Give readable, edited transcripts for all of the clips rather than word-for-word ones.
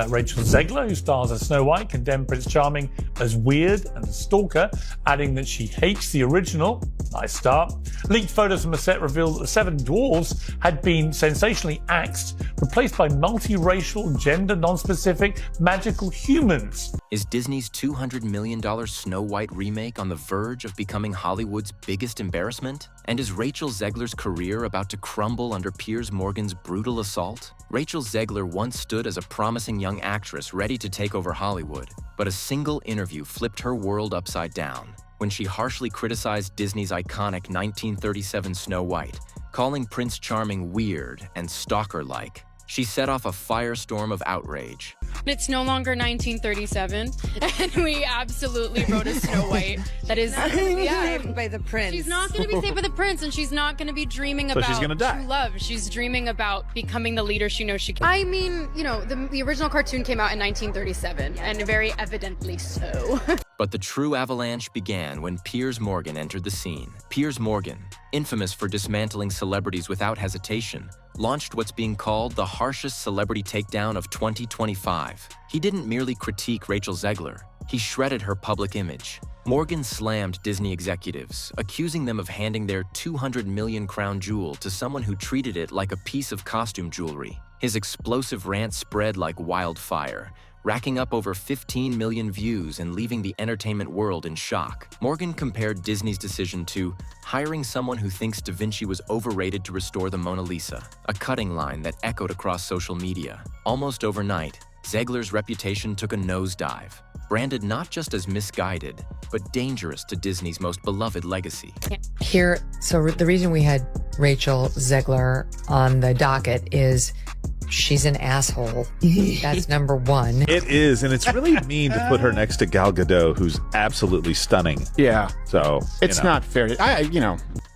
Rachel Zegler, who stars as Snow White, condemned Prince Charming as weird and a stalker, adding that she hates the original. Nice start. Leaked photos from the set revealed that the 7 dwarves had been sensationally axed, replaced by multiracial, gender non-specific, magical humans. Is Disney's $200 million Snow White remake on the verge of becoming Hollywood's biggest embarrassment? And is Rachel Zegler's career about to crumble under Piers Morgan's brutal assault? Rachel Zegler once stood as a promising young actress ready to take over Hollywood, but a single interview flipped her world upside down when she harshly criticized Disney's iconic 1937 Snow White, calling Prince Charming weird and stalker-like. She set off a firestorm of outrage. It's no longer 1937, and we absolutely wrote a Snow White that is saved by the prince. She's not going to be saved by the prince, and she's not going to be dreaming about she's gonna die. true love. She's dreaming about becoming the leader she knows she can. I mean, you know, the original cartoon came out in 1937, and very evidently so. But the true avalanche began when Piers Morgan entered the scene. Piers Morgan, infamous for dismantling celebrities without hesitation, launched what's being called the harshest celebrity takedown of 2025. He didn't merely critique Rachel Zegler, he shredded her public image. Morgan slammed Disney executives, accusing them of handing their 200 million crown jewel to someone who treated it like a piece of costume jewelry. His explosive rant spread like wildfire, racking up over 15 million views and leaving the entertainment world in shock. Morgan compared Disney's decision to hiring someone who thinks Da Vinci was overrated to restore the Mona Lisa, a cutting line that echoed across social media. Almost overnight, Zegler's reputation took a nosedive, branded not just as misguided, but dangerous to Disney's most beloved legacy. Here, so the reason we had Rachel Zegler on the docket is she's an asshole. That's number one. It is, and it's really mean to put her next to Gal Gadot, who's absolutely stunning. Yeah. So It's not fair.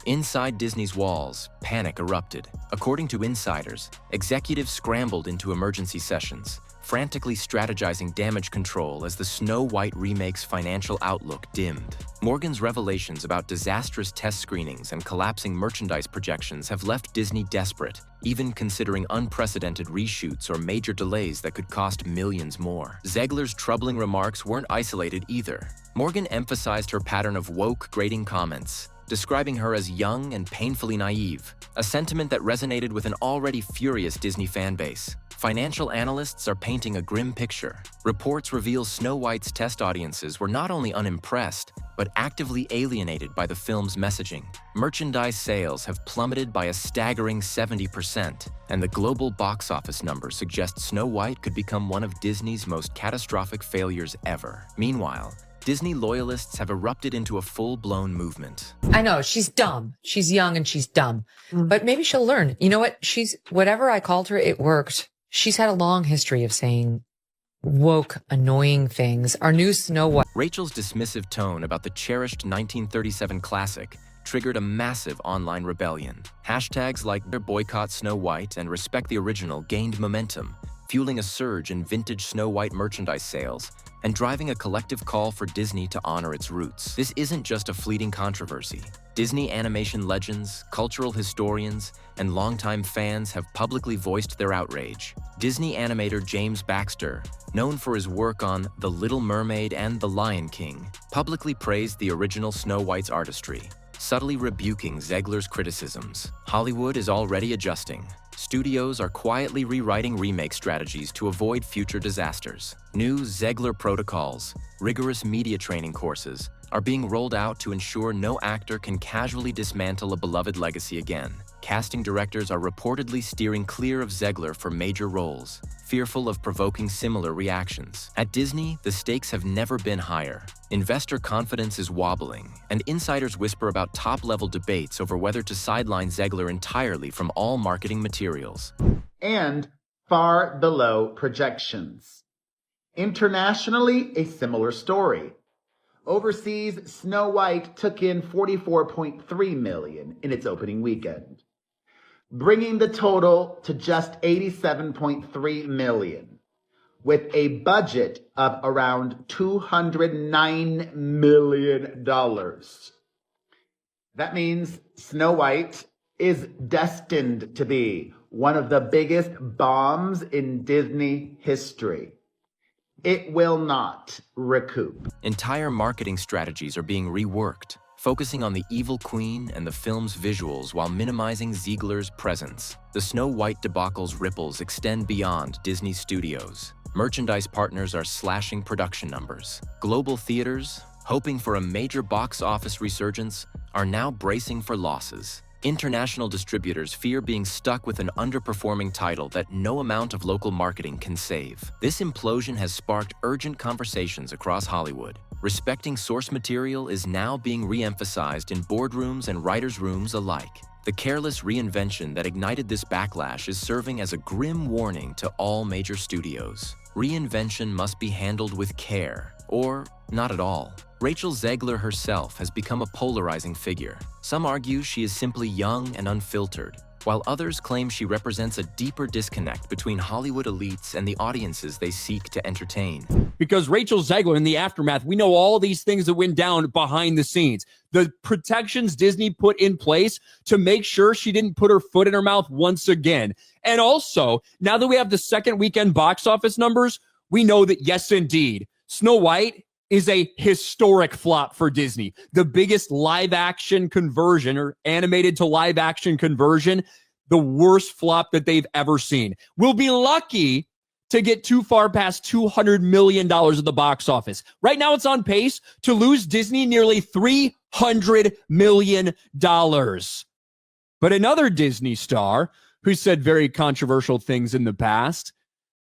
Inside Disney's walls, panic erupted. According to insiders, executives scrambled into emergency sessions, frantically strategizing damage control as the Snow White remake's financial outlook dimmed. Morgan's revelations about disastrous test screenings and collapsing merchandise projections have left Disney desperate, even considering unprecedented reshoots or major delays that could cost millions more. Zegler's troubling remarks weren't isolated either. Morgan emphasized her pattern of woke grading comments, describing her as young and painfully naive, a sentiment that resonated with an already furious Disney fanbase. Financial analysts are painting a grim picture. Reports reveal Snow White's test audiences were not only unimpressed, but actively alienated by the film's messaging. Merchandise sales have plummeted by a staggering 70%, and the global box office numbers suggest Snow White could become one of Disney's most catastrophic failures ever. Meanwhile, Disney loyalists have erupted into a full-blown movement. I know, she's dumb. She's young and she's dumb. But maybe she'll learn. You know what? Whatever I called her, it worked. She's had a long history of saying woke, annoying things. Our new Snow White. Rachel's dismissive tone about the cherished 1937 classic triggered a massive online rebellion. Hashtags like boycott Snow White and respect the original gained momentum, fueling a surge in vintage Snow White merchandise sales and driving a collective call for Disney to honor its roots. This isn't just a fleeting controversy. Disney animation legends, cultural historians, and longtime fans have publicly voiced their outrage. Disney animator James Baxter, known for his work on The Little Mermaid and The Lion King, publicly praised the original Snow White's artistry, subtly rebuking Zegler's criticisms. Hollywood is already adjusting. Studios are quietly rewriting remake strategies to avoid future disasters. New Zegler protocols, rigorous media training courses, are being rolled out to ensure no actor can casually dismantle a beloved legacy again. Casting directors are reportedly steering clear of Zegler for major roles, fearful of provoking similar reactions. At Disney, the stakes have never been higher. Investor confidence is wobbling, and insiders whisper about top-level debates over whether to sideline Zegler entirely from all marketing materials. And far below projections. Internationally, a similar story. Overseas, Snow White took in $44.3 million in its opening weekend, bringing the total to just $87.3 million, with a budget of around $209 million. That means Snow White is destined to be one of the biggest bombs in Disney history. It will not recoup. Entire marketing strategies are being reworked, focusing on the evil queen and the film's visuals while minimizing Zegler's presence. The Snow White debacle's ripples extend beyond Disney Studios. Merchandise partners are slashing production numbers. Global theaters, hoping for a major box office resurgence, are now bracing for losses. International distributors fear being stuck with an underperforming title that no amount of local marketing can save. This implosion has sparked urgent conversations across Hollywood. Respecting source material is now being re-emphasized in boardrooms and writers' rooms alike. The careless reinvention that ignited this backlash is serving as a grim warning to all major studios. Reinvention must be handled with care, or not at all. Rachel Zegler herself has become a polarizing figure. Some argue she is simply young and unfiltered, while others claim she represents a deeper disconnect between Hollywood elites and the audiences they seek to entertain. Because Rachel Zegler, in the aftermath, we know all these things that went down behind the scenes. The protections Disney put in place to make sure she didn't put her foot in her mouth once again. And also, now that we have the second weekend box office numbers, we know that, yes, indeed, Snow White is a historic flop for Disney. The biggest live action conversion, or animated to live action conversion, the worst flop that they've ever seen. We'll be lucky to get too far past $200 million at the box office. Right now it's on pace to lose Disney nearly $300 million. But another Disney star who said very controversial things in the past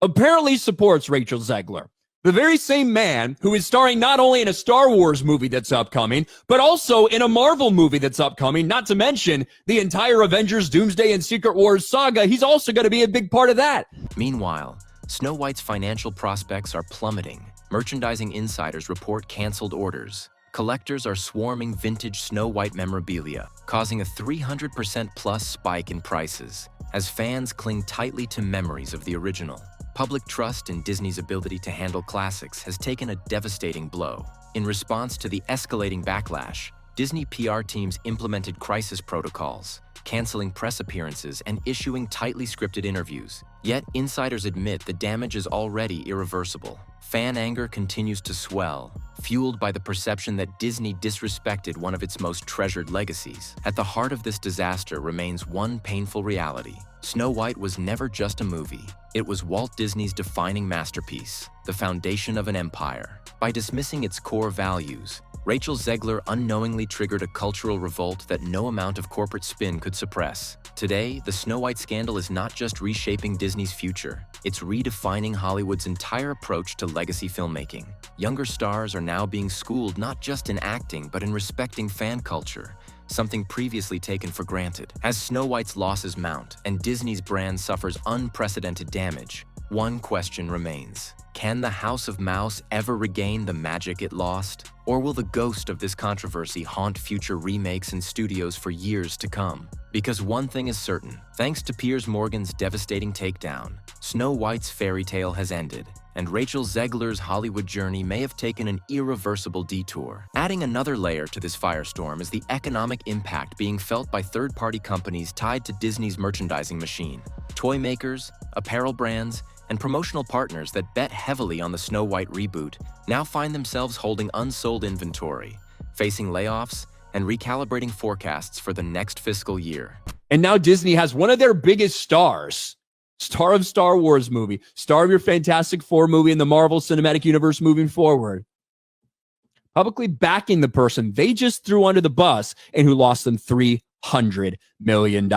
apparently supports Rachel Zegler. The very same man who is starring not only in a Star Wars movie that's upcoming, but also in a Marvel movie that's upcoming, not to mention the entire Avengers, Doomsday, and Secret Wars saga. He's also going to be a big part of that. Meanwhile, Snow White's financial prospects are plummeting. Merchandising insiders report canceled orders. Collectors are swarming vintage Snow White memorabilia, causing a 300% plus spike in prices, as fans cling tightly to memories of the original. Public trust in Disney's ability to handle classics has taken a devastating blow. In response to the escalating backlash, Disney PR teams implemented crisis protocols, canceling press appearances and issuing tightly scripted interviews. Yet, insiders admit the damage is already irreversible. Fan anger continues to swell, fueled by the perception that Disney disrespected one of its most treasured legacies. At the heart of this disaster remains one painful reality. Snow White was never just a movie. It was Walt Disney's defining masterpiece, the foundation of an empire. By dismissing its core values, Rachel Zegler unknowingly triggered a cultural revolt that no amount of corporate spin could suppress. Today, the Snow White scandal is not just reshaping Disney's future, it's redefining Hollywood's entire approach to legacy filmmaking. Younger stars are now being schooled not just in acting, but in respecting fan culture, something previously taken for granted. As Snow White's losses mount and Disney's brand suffers unprecedented damage, one question remains. Can the House of Mouse ever regain the magic it lost? Or will the ghost of this controversy haunt future remakes and studios for years to come? Because one thing is certain, thanks to Piers Morgan's devastating takedown, Snow White's fairy tale has ended, and Rachel Zegler's Hollywood journey may have taken an irreversible detour. Adding another layer to this firestorm is the economic impact being felt by third-party companies tied to Disney's merchandising machine. Toy makers, apparel brands, and promotional partners that bet heavily on the Snow White reboot now find themselves holding unsold inventory, facing layoffs, and recalibrating forecasts for the next fiscal year. And now Disney has one of their biggest stars, star of Star Wars movie, star of your Fantastic Four movie and the Marvel Cinematic Universe moving forward, publicly backing the person they just threw under the bus and who lost them $300 million.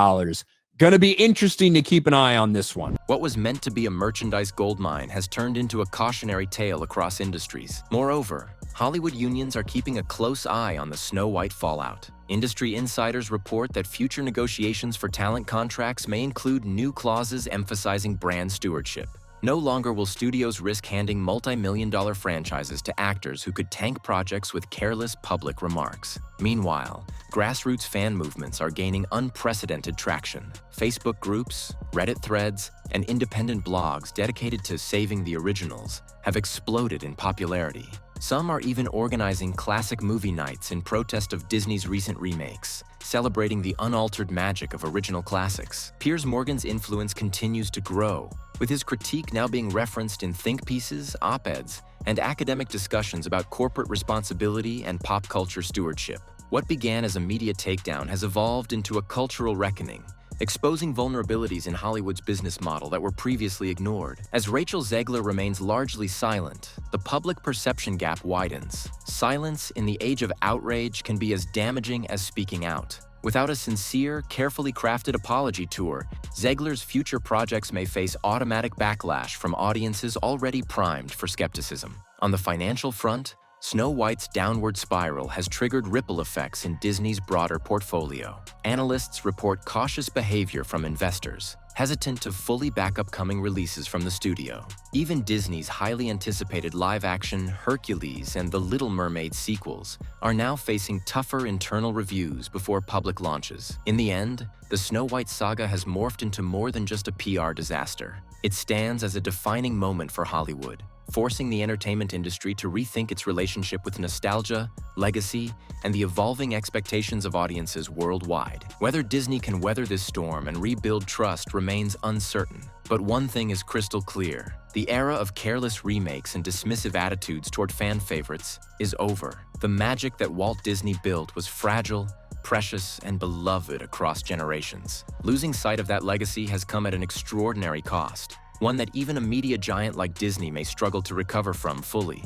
Gonna be interesting to keep an eye on this one. What was meant to be a merchandise goldmine has turned into a cautionary tale across industries. Moreover, Hollywood unions are keeping a close eye on the Snow White fallout. Industry insiders report that future negotiations for talent contracts may include new clauses emphasizing brand stewardship. No longer will studios risk handing multi-million-dollar franchises to actors who could tank projects with careless public remarks. Meanwhile, grassroots fan movements are gaining unprecedented traction. Facebook groups, Reddit threads, and independent blogs dedicated to saving the originals have exploded in popularity. Some are even organizing classic movie nights in protest of Disney's recent remakes, celebrating the unaltered magic of original classics. Piers Morgan's influence continues to grow, with his critique now being referenced in think pieces, op-eds, and academic discussions about corporate responsibility and pop culture stewardship. What began as a media takedown has evolved into a cultural reckoning, exposing vulnerabilities in Hollywood's business model that were previously ignored. As Rachel Zegler remains largely silent, the public perception gap widens. Silence in the age of outrage can be as damaging as speaking out. Without a sincere, carefully crafted apology tour, Zegler's future projects may face automatic backlash from audiences already primed for skepticism. On the financial front, Snow White's downward spiral has triggered ripple effects in Disney's broader portfolio. Analysts report cautious behavior from investors, hesitant to fully back upcoming releases from the studio. Even Disney's highly anticipated live-action Hercules and The Little Mermaid sequels are now facing tougher internal reviews before public launches. In the end, the Snow White saga has morphed into more than just a PR disaster. It stands as a defining moment for Hollywood, forcing the entertainment industry to rethink its relationship with nostalgia, legacy, and the evolving expectations of audiences worldwide. Whether Disney can weather this storm and rebuild trust remains uncertain. But one thing is crystal clear: the era of careless remakes and dismissive attitudes toward fan favorites is over. The magic that Walt Disney built was fragile, precious, and beloved across generations. Losing sight of that legacy has come at an extraordinary cost, one that even a media giant like Disney may struggle to recover from fully.